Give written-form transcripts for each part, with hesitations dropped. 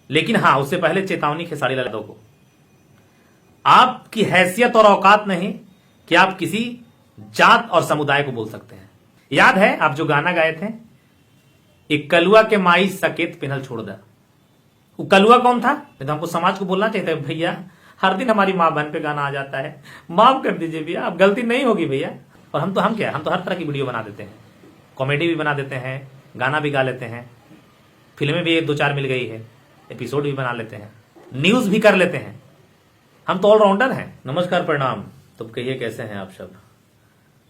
लेकिन हाँ, उससे पहले चेतावनी खेसारी लाल यादव को, आपकी हैसियत और औकात नहीं कि आप किसी जात और समुदाय को बोल सकते हैं। याद है आप जो गाना गाए थे, एक कलुआ के माई सकेत पिन्हल छोड़ दा, वो कलुआ कौन था? तो हमको समाज को बोलना चाहिए था, भैया हर दिन हमारी माँ बहन पे गाना आ जाता है, माफ कर दीजिए भैया, अब गलती नहीं होगी भैया। और हम तो हर तरह की वीडियो बना देते हैं, कॉमेडी भी बना देते हैं, गाना भी गा लेते हैं, फिल्में भी 2-4 मिल गई है, एपिसोड भी बना लेते हैं, न्यूज भी कर लेते हैं, हम तो ऑलराउंडर हैं। नमस्कार, प्रणाम। तो कहिए कैसे हैं आप सब।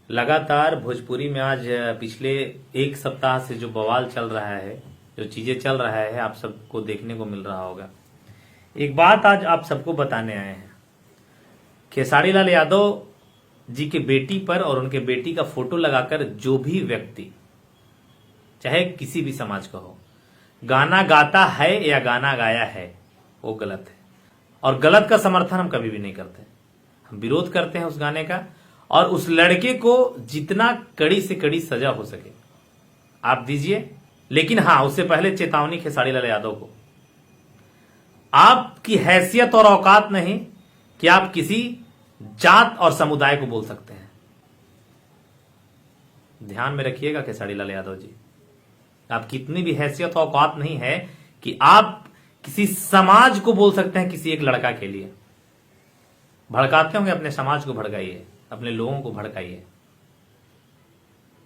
लगातार भोजपुरी में आज पिछले एक सप्ताह से जो बवाल चल रहा है, जो चीजें चल रहा है, आप सबको देखने को मिल रहा होगा। एक बात आज आप सबको बताने आए हैं, खेसारी लाल यादव जी के बेटी पर और उनके बेटी का फोटो लगाकर जो भी व्यक्ति, चाहे किसी भी समाज का हो, गाना गाता है या गाना गाया है, वो गलत है। और गलत का समर्थन हम कभी भी नहीं करते, हम विरोध करते हैं उस गाने का, और उस लड़के को जितना कड़ी से कड़ी सजा हो सके आप दीजिए। लेकिन हाँ, उससे पहले चेतावनी खेसारी लाल यादव को, आपकी हैसियत और औकात नहीं कि आप किसी जात और समुदाय को बोल सकते हैं। ध्यान में रखिएगा खेसारी लाल यादव जी, आपकी इतनी भी हैसियत और औकात नहीं है कि आप किसी समाज को बोल सकते हैं किसी एक लड़का के लिए। भड़काते होंगे, अपने समाज को भड़काइए, अपने लोगों को भड़काइए।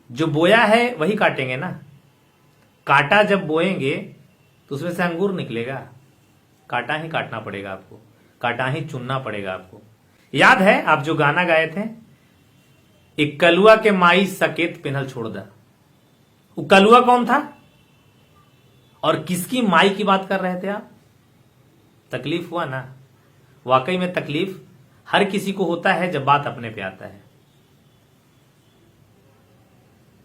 जो बोया है वही काटेंगे ना, कांटा जब बोएंगे तो उसमें से अंगूर निकलेगा, कांटा ही काटना पड़ेगा आपको, कांटा ही चुनना पड़ेगा आपको। याद है आप जो गाना गाए थे, एक कलुआ के माई सकेत पिन्हल छोड़ दा, वो कलुआ कौन था और किसकी माई की बात कर रहे थे आप? तकलीफ हुआ ना? वाकई में तकलीफ हर किसी को होता है जब बात अपने पे आता है।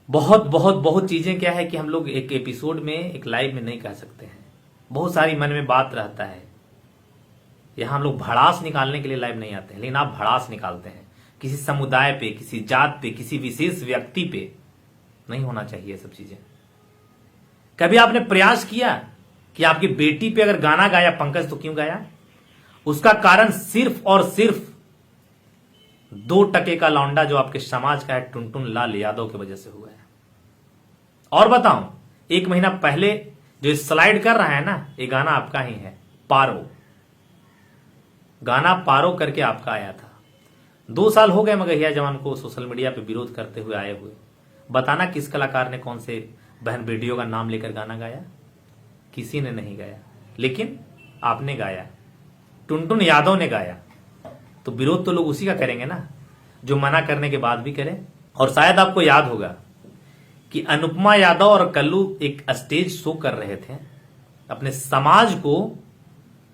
बहुत बहुत बहुत चीजें क्या है कि हम लोग एक एपिसोड में, एक लाइव में नहीं कह सकते हैं, बहुत सारी मन में बात रहता है। यहां हम लोग भड़ास निकालने के लिए लाइव नहीं आते हैं, लेकिन आप भड़ास निकालते हैं किसी समुदाय पे, किसी जात पे, किसी विशेष व्यक्ति पे। नहीं होना चाहिए सब चीजें। कभी आपने प्रयास किया कि आपकी बेटी पे अगर गाना गाया पंकज, तो क्यों गाया? उसका कारण सिर्फ और सिर्फ 2 टके का लौंडा जो आपके समाज का है, टुनटुन लाल यादव की वजह से हुआ है। और बताऊं, 1 महीना पहले जो स्लाइड कर रहा है ना, ये गाना आपका ही है, पारो। गाना पारो करके आपका आया था। 2 साल हो गए मगहिया जवान को सोशल मीडिया पे विरोध करते हुए आए हुए। बताना किस कलाकार ने कौन से बहन बेटियों का नाम लेकर गाना गाया? किसी ने नहीं गाया, लेकिन आपने गाया, टुनटुन यादव ने गाया। तो विरोध तो लोग उसी का करेंगे ना, जो मना करने के बाद भी करें। और शायद आपको याद होगा कि अनुपमा यादव और कल्लू एक स्टेज शो कर रहे थे, अपने समाज को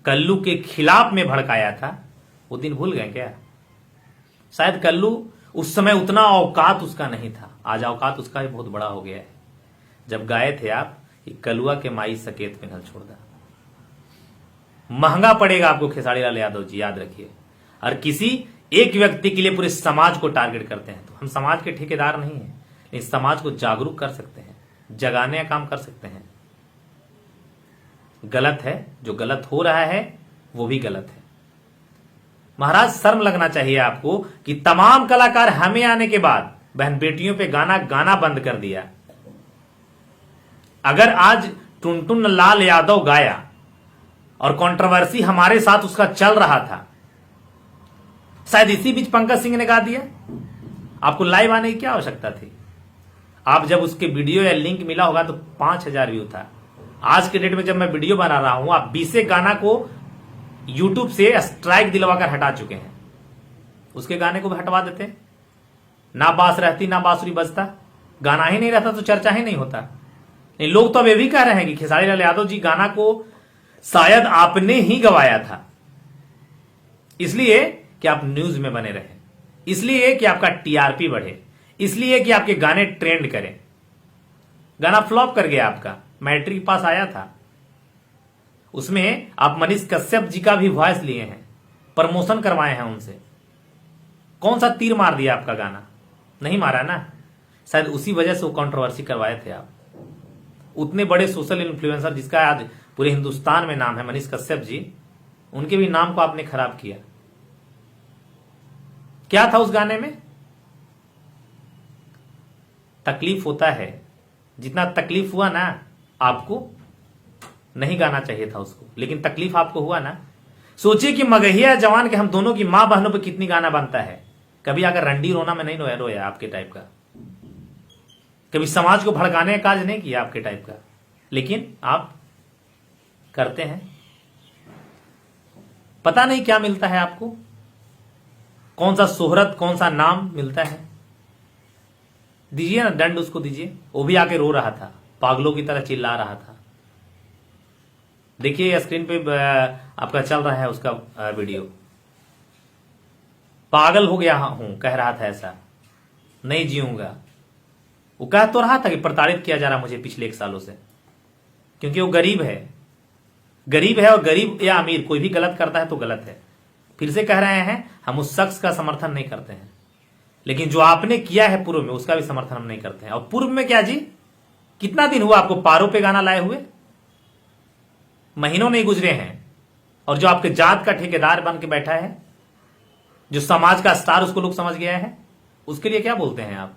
कल्लू के खिलाफ में भड़काया था। वो दिन भूल गए क्या? शायद कल्लू उस समय उतना औकात उसका नहीं था, आज औकात उसका भी बहुत बड़ा हो गया है। जब गाए थे आप कि कलुआ के माई सकेत पिन्हल छोड़ दा, महंगा पड़ेगा आपको खेसारी लाल यादव जी, याद रखिए। और किसी एक व्यक्ति के लिए पूरे समाज को टारगेट करते हैं, तो हम समाज के ठेकेदार नहीं हैं, लेकिन समाज को जागरूक कर सकते हैं, जगाने का काम कर सकते हैं। गलत है, जो गलत हो रहा है वो भी गलत है। महाराज शर्म लगना चाहिए आपको कि तमाम कलाकार हमें आने के बाद बहन बेटियों पे गाना गाना बंद कर दिया। अगर आज टुनटुन लाल यादव गाया और कंट्रोवर्सी हमारे साथ उसका चल रहा था, शायद इसी बीच पंकज सिंह ने गा दिया, आपको लाइव आने की क्या आवश्यकता थी? आप जब उसके वीडियो या लिंक मिला होगा तो 5000 व्यू था। आज के डेट में जब मैं वीडियो बना रहा हूं, आप 20 गाना को यूट्यूब से स्ट्राइक दिलवाकर हटा चुके हैं। उसके गाने को भी हटवा देते, ना बास रहती ना बांसुरी बजता, गाना ही नहीं रहता तो चर्चा ही नहीं होता। नहीं, लोग तो अब ये भी कह रहे हैं कि खेसारी लाल यादव जी गाना को शायद आपने ही गवाया था, इसलिए कि आप न्यूज में बने रहे, इसलिए कि आपका टीआरपी बढ़े, इसलिए कि आपके गाने ट्रेंड करें। गाना फ्लॉप कर गया आपका, मैट्रिक पास आया था, उसमें आप मनीष कश्यप जी का भी वॉइस लिए हैं, प्रमोशन करवाए हैं उनसे। कौन सा तीर मार दिया आपका गाना? नहीं मारा ना। शायद उसी वजह से वो कंट्रोवर्सी करवाए थे आप। उतने बड़े सोशल इन्फ्लुएंसर जिसका आज पूरे हिंदुस्तान में नाम है, मनीष कश्यप जी, उनके भी नाम को आपने खराब किया। क्या था उस गाने में? तकलीफ होता है, जितना तकलीफ हुआ ना आपको, नहीं गाना चाहिए था उसको, लेकिन तकलीफ आपको हुआ ना। सोचिए कि मगहिया जवान के हम दोनों की मां बहनों पे कितनी गाना बनता है। कभी आकर रंडी रोना में नहीं रोया आपके टाइप का, कभी समाज को भड़काने का काज नहीं किया आपके टाइप का, लेकिन आप करते हैं। पता नहीं क्या मिलता है आपको, कौन सा शोहरत, कौन सा नाम मिलता है। दीजिए ना दंड उसको दीजिए। वो भी आके रो रहा था, पागलों की तरह चिल्ला रहा था। देखिए स्क्रीन पे आपका चल रहा है उसका वीडियो। पागल हो गया हूं कह रहा था, ऐसा नहीं जीऊंगा। वो कह तो रहा था कि प्रताड़ित किया जा रहा मुझे पिछले 1 सालों से, क्योंकि वो गरीब है। गरीब है, और गरीब या अमीर कोई भी गलत करता है तो गलत है। फिर से कह रहे हैं, हम उस शख्स का समर्थन नहीं करते हैं, लेकिन जो आपने किया है पूर्व में उसका भी समर्थन हम नहीं करते हैं। और पूर्व में क्या जी, कितना दिन हुआ आपको पारों पे गाना लाए हुए? महीनों नहीं गुजरे हैं। और जो आपके जात का ठेकेदार बन के बैठा है, जो समाज का स्टार उसको लोग समझ गया है, उसके लिए क्या बोलते हैं आप?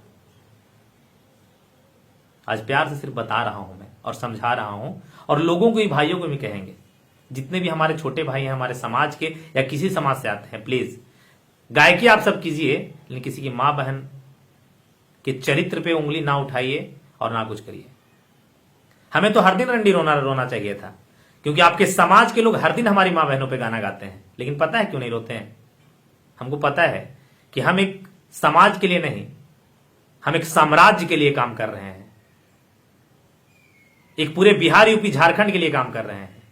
आज प्यार से सिर्फ बता रहा हूं मैं और समझा रहा हूं, और लोगों को भी, भाइयों को भी कहेंगे, जितने भी हमारे छोटे भाई हैं हमारे समाज के या किसी समाज से आते हैं, प्लीज गायकी आप सब कीजिए, लेकिन किसी की मां बहन के चरित्र पे उंगली ना उठाइए और ना कुछ करिए। हमें तो हर दिन रंडी रोना चाहिए था, क्योंकि आपके समाज के लोग हर दिन हमारी मां बहनों पे गाना गाते हैं, लेकिन पता है क्यों नहीं रोते हैं? हमको पता है कि हम एक समाज के लिए नहीं, हम एक साम्राज्य के लिए काम कर रहे हैं, एक पूरे बिहार, यूपी, झारखंड के लिए काम कर रहे हैं।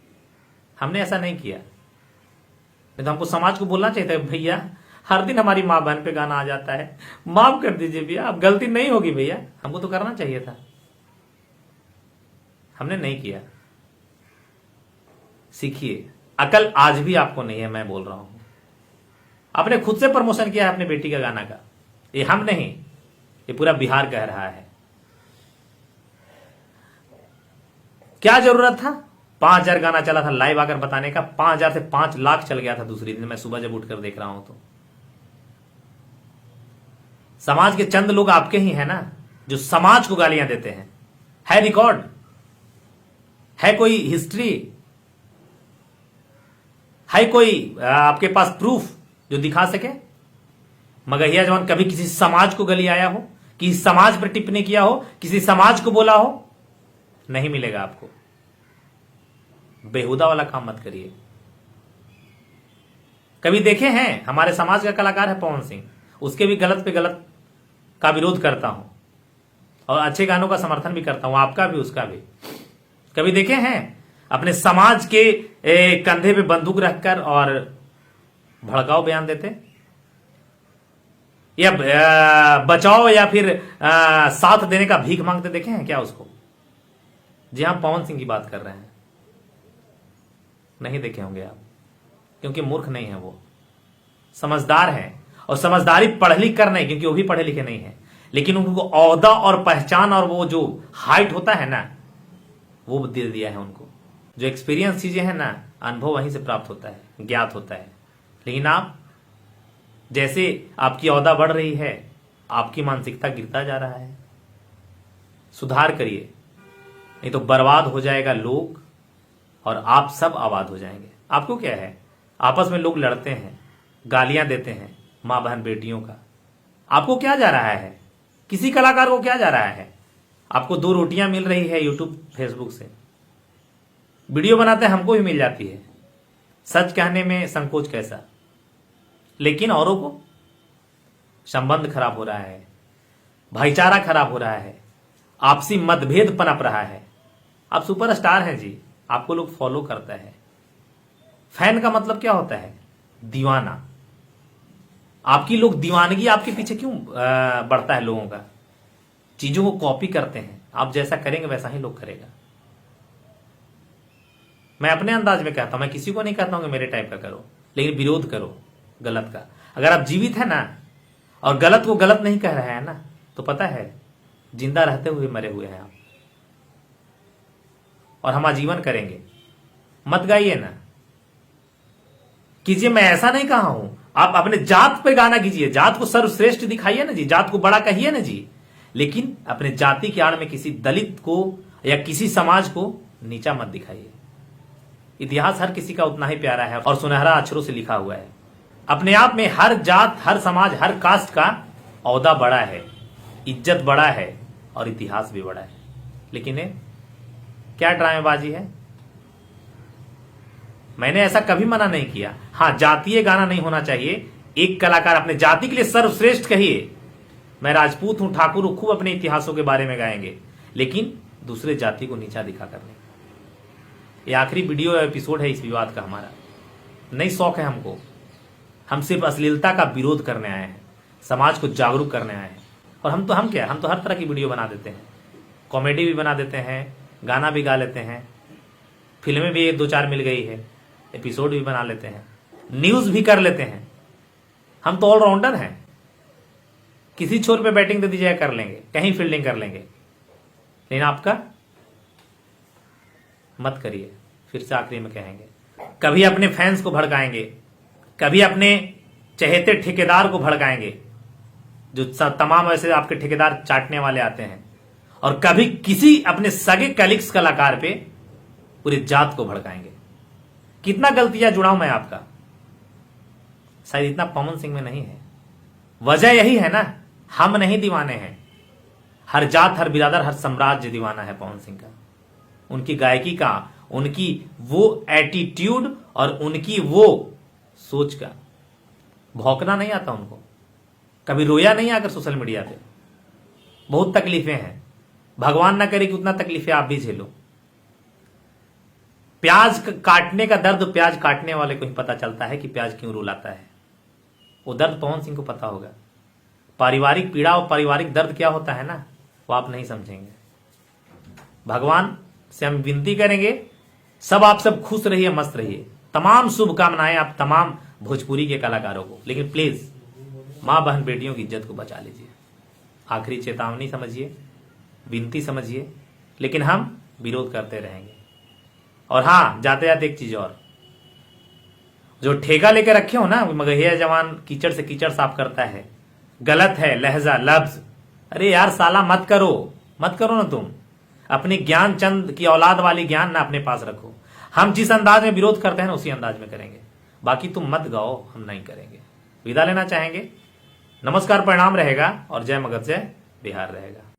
हमने ऐसा नहीं किया। नहीं तो हमको समाज को बोलना चाहिए था, भैया हर दिन हमारी मां बहन पे गाना आ जाता है, माफ कर दीजिए भैया, अब गलती नहीं होगी भैया। हमको तो करना चाहिए था, हमने नहीं किया। सीखिए, अकल आज भी आपको नहीं है, मैं बोल रहा हूं। आपने खुद से प्रमोशन किया है अपने बेटी का गाना का, ये हम नहीं, ये पूरा बिहार कह रहा है। क्या जरूरत था? 5,000 गाना चला था लाइव आकर बताने का, 5,000 से 5 लाख चल गया था दूसरी दिन। मैं सुबह जब उठकर देख रहा हूं तो समाज के चंद लोग आपके ही हैं ना, जो समाज को गालियां देते हैं। है रिकॉर्ड, है कोई हिस्ट्री, है कोई आपके पास प्रूफ जो दिखा सके? मगहिया जवान कभी किसी समाज को गली आया हो, किसी समाज पर टिप्पणी किया हो, किसी समाज को बोला हो? नहीं मिलेगा आपको। बेहुदा वाला काम मत करिए। कभी देखे हैं, हमारे समाज का कलाकार है पवन सिंह, उसके भी गलत पे गलत का विरोध करता हूं और अच्छे गानों का समर्थन भी करता हूं, आपका भी उसका भी। कभी देखे हैं अपने समाज के कंधे पे बंदूक रखकर और भड़काऊ बयान देते, या बचाओ या फिर साथ देने का भीख मांगते देखे हैं क्या उसको? जी हां, पवन सिंह की बात कर रहे हैं। नहीं देखे होंगे आप, क्योंकि मूर्ख नहीं है वो, समझदार है। और समझदारी पढ़ लिख कर नहीं, क्योंकि वो भी पढ़े लिखे नहीं है, लेकिन उनको ओहदा और पहचान और वो जो हाइट होता है ना, वो दे दिया है उनको। जो एक्सपीरियंस चीजें हैं ना, अनुभव वहीं से प्राप्त होता है, ज्ञात होता है। लेकिन आप, जैसे आपकी ओहदा बढ़ रही है, आपकी मानसिकता गिरता जा रहा है। सुधार करिए, नहीं तो बर्बाद हो जाएगा लोग और आप सब आबाद हो जाएंगे। आपको क्या है, आपस में लोग लड़ते हैं, गालियां देते हैं मां बहन बेटियों का, आपको क्या जा रहा है? किसी कलाकार को क्या जा रहा है? आपको 2 रोटियां मिल रही है यूट्यूब फेसबुक से, वीडियो बनाते हैं हमको भी मिल जाती है, सच कहने में संकोच कैसा? लेकिन औरों को संबंध खराब हो रहा है, भाईचारा खराब हो रहा है, आपसी मतभेद पनप रहा है। आप सुपरस्टार हैं जी, आपको लोग फॉलो करता है। फैन का मतलब क्या होता है? दीवाना। आपकी लोग दीवानगी आपके पीछे क्यों बढ़ता है लोगों का? चीजों को कॉपी करते हैं, आप जैसा करेंगे वैसा ही लोग करेगा। मैं अपने अंदाज में कहता हूं, मैं किसी को नहीं कहता हूं कि मेरे टाइप का करो, लेकिन विरोध करो गलत का। अगर आप जीवित है ना और गलत को गलत नहीं कह रहे हैं ना, तो पता है जिंदा रहते हुए मरे हुए हैं आप, और हम आजीवन करेंगे। मत गाइए ना, कीजिए, मैं ऐसा नहीं कहा हूं। आप अपने जात पे गाना कीजिए, जात को सर्वश्रेष्ठ दिखाइए ना जी, जात को बड़ा कहिए ना जी, लेकिन अपने जाति की आड़ में किसी दलित को या किसी समाज को नीचा मत दिखाइए। इतिहास हर किसी का उतना ही प्यारा है और सुनहरा अक्षरों से लिखा हुआ है। अपने आप में हर जात, हर समाज, हर कास्ट का औहदा बड़ा है, इज्जत बड़ा है और इतिहास भी बड़ा है। लेकिन क्या ड्रामेबाजी है। मैंने ऐसा कभी मना नहीं किया। हां, जातीय गाना नहीं होना चाहिए। एक कलाकार अपने जाति के लिए सर्वश्रेष्ठ कहिए, मैं राजपूत हूं, ठाकुर हूं, खूब अपने इतिहासों के बारे में गाएंगे, लेकिन दूसरे जाति को नीचा दिखा कर नहीं। ये आखिरी वीडियो एपिसोड है इस विवाद का हमारा। नहीं शौक है हमको, हम सिर्फ अश्लीलता का विरोध करने आए हैं, समाज को जागरूक करने आए हैं। और हम तो हर तरह की वीडियो बना देते हैं, कॉमेडी भी बना देते हैं, गाना भी गा लेते हैं, फिल्में भी 1-2-4 मिल गई है, एपिसोड भी बना लेते हैं, न्यूज भी कर लेते हैं। हम तो ऑलराउंडर हैं, किसी छोर पे बैटिंग दे दीजिएगा कर लेंगे, कहीं फील्डिंग कर लेंगे। लेकिन आपका मत करिए। फिर से आखिरी में कहेंगे, कभी अपने फैंस को भड़काएंगे, कभी अपने चहेते ठेकेदार को भड़काएंगे, जो तमाम ऐसे आपके ठेकेदार चाटने वाले आते हैं, और कभी किसी अपने सगे कलीग्स कलाकार पे पूरी जात को भड़काएंगे। कितना गलतियां जुड़ाऊं मैं आपका, शायद इतना पवन सिंह में नहीं है। वजह यही है ना, हम नहीं दीवाने हैं, हर जात, हर बिरादर, हर साम्राज्य दीवाना है पवन सिंह का। उनकी गायकी का, उनकी वो एटीट्यूड और उनकी वो सोच का। भौंकना नहीं आता उनको, कभी रोया नहीं आकर सोशल मीडिया पे। बहुत तकलीफें हैं, भगवान ना करे कि उतना तकलीफें आप भी झेलो। प्याज काटने का दर्द प्याज काटने वाले को ही पता चलता है कि प्याज क्यों रुलाता है। वो दर्द पवन सिंह को पता होगा। पारिवारिक पीड़ा और पारिवारिक दर्द क्या होता है ना, वो आप नहीं समझेंगे। भगवान से हम विनती करेंगे, आप सब खुश रहिए, मस्त रहिए। तमाम शुभकामनाएं आप तमाम भोजपुरी के कलाकारों को, लेकिन प्लीज मां बहन बेटियों की इज्जत को बचा लीजिए। आखिरी चेतावनी समझिए, विनती समझिए, लेकिन हम विरोध करते रहेंगे। और हां, जाते जाते एक चीज और, जो ठेका लेकर रखे हो ना, मगहिया जवान कीचड़ से कीचड़ साफ करता है, गलत है लहजा लफ्ज। अरे यार साला मत करो ना तुम। अपने ज्ञान चंद की औलाद वाली ज्ञान ना अपने पास रखो। हम जिस अंदाज में विरोध करते हैं ना उसी अंदाज में करेंगे, बाकी तुम मत गाओ, हम नहीं करेंगे। विदा लेना चाहेंगे। नमस्कार, प्रणाम रहेगा और जय मगध जय बिहार रहेगा।